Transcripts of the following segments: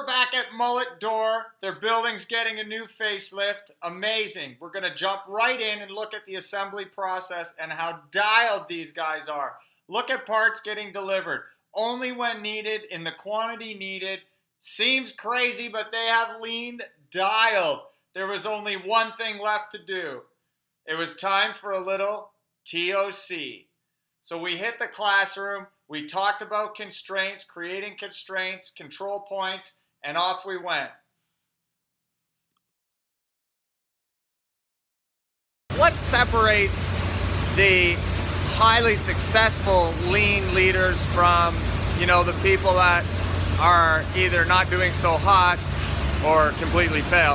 We're back at Mullet Door. Their building's getting a new facelift. Amazing. We're going to jump right in and look at the assembly process and how dialed these guys are. Look at parts getting delivered. Only when needed, in the quantity needed. Seems crazy, but they have lean dialed. There was only one thing left to do. It was time for a little TOC. So we hit the classroom. We talked about constraints, creating constraints, control points, and off we went. What separates the highly successful lean leaders from, the people that are either not doing so hot or completely fail?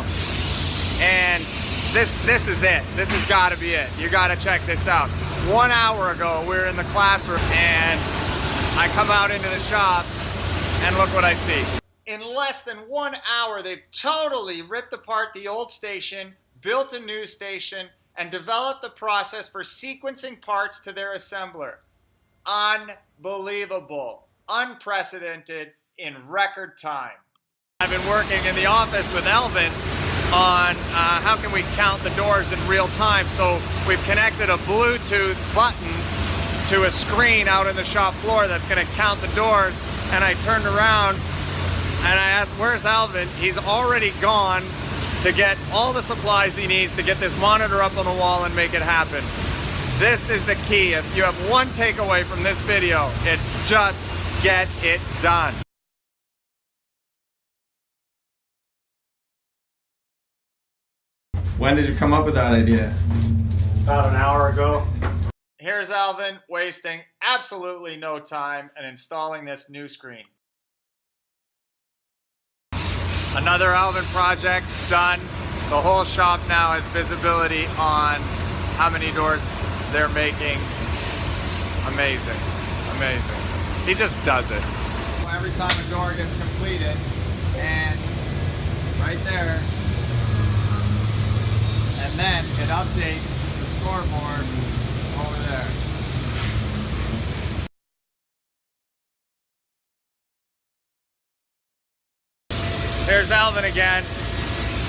And this is it. This has got to be it. You got to check this out. 1 hour ago, we were in the classroom and I come out into the shop and look what I see. In less than 1 hour, they've totally ripped apart the old station, built a new station, and developed the process for sequencing parts to their assembler. Unbelievable, unprecedented, in record time. I've been working in the office with Elvin on how can we count the doors in real time. So we've connected a Bluetooth button to a screen out in the shop floor that's going to count the doors. And I turned around and I asked, where's Alvin? He's already gone to get all the supplies he needs to get this monitor up on the wall and make it happen. This is the key. If you have one takeaway from this video, it's just get it done. When did you come up with that idea? About an hour ago. Here's Alvin wasting absolutely no time and installing this new screen. Another Alvin project done. The whole shop now has visibility on how many doors they're making. Amazing, amazing. He just does it. Every time a door gets completed, and right there, and then it updates the scoreboard over there. Here's Alvin again.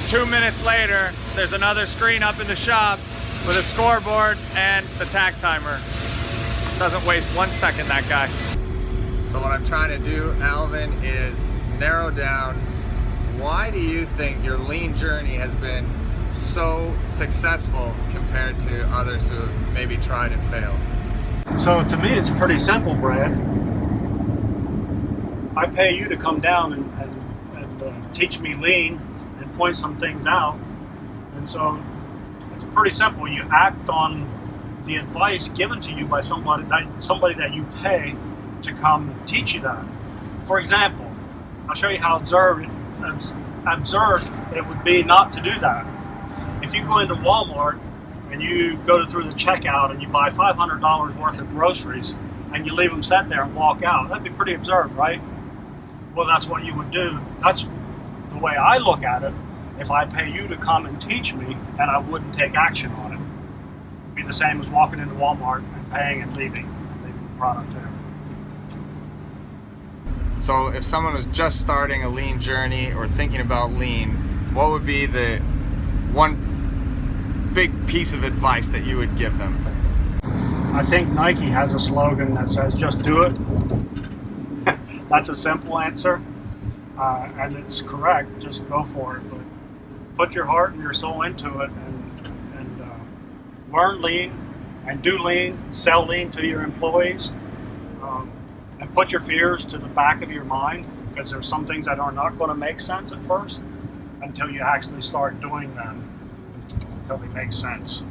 2 minutes later, there's another screen up in the shop with a scoreboard and the tack timer. Doesn't waste 1 second, that guy. So what I'm trying to do, Alvin, is narrow down why do you think your lean journey has been so successful compared to others who have maybe tried and failed? So to me, it's pretty simple, Brad. I pay you to come down and teach me lean and point some things out. And so it's pretty simple. You act on the advice given to you by somebody that you pay to come teach you that. For example, I'll show you how absurd it would be not to do that. If you go into Walmart and you go through the checkout and you buy $500 worth of groceries and you leave them set there and walk out, that'd be pretty absurd, right? Well, that's what you would do. That's the way I look at it. If I pay you to come and teach me and I wouldn't take action on it, it'd be the same as walking into Walmart and paying and leaving the product there. So if someone was just starting a lean journey or thinking about lean, what would be the one big piece of advice that you would give them? I think Nike has a slogan that says, just do it. That's a simple answer, and it's correct. Just go for it. But put your heart and your soul into it and learn lean and do lean, sell lean to your employees, and put your fears to the back of your mind, because there's some things that are not going to make sense at first until you actually start doing them, until they make sense.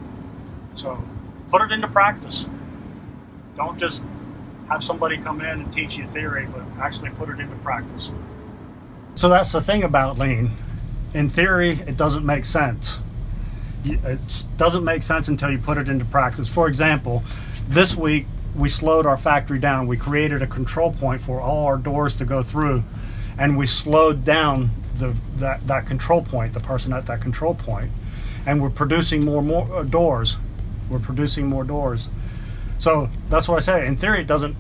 So put it into practice. Don't just have somebody come in and teach you theory, but actually put it into practice. So that's the thing about lean. In theory, it doesn't make sense. It doesn't make sense until you put it into practice. For example, this week we slowed our factory down. We created a control point for all our doors to go through, and we slowed down that control point, the person at that control point, and we're producing more doors. We're producing more doors. So that's what I say. In theory, it doesn't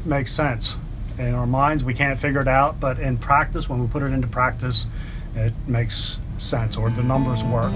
make sense. In our minds, we can't figure it out, but in practice, when we put it into practice, it makes sense, or the numbers work.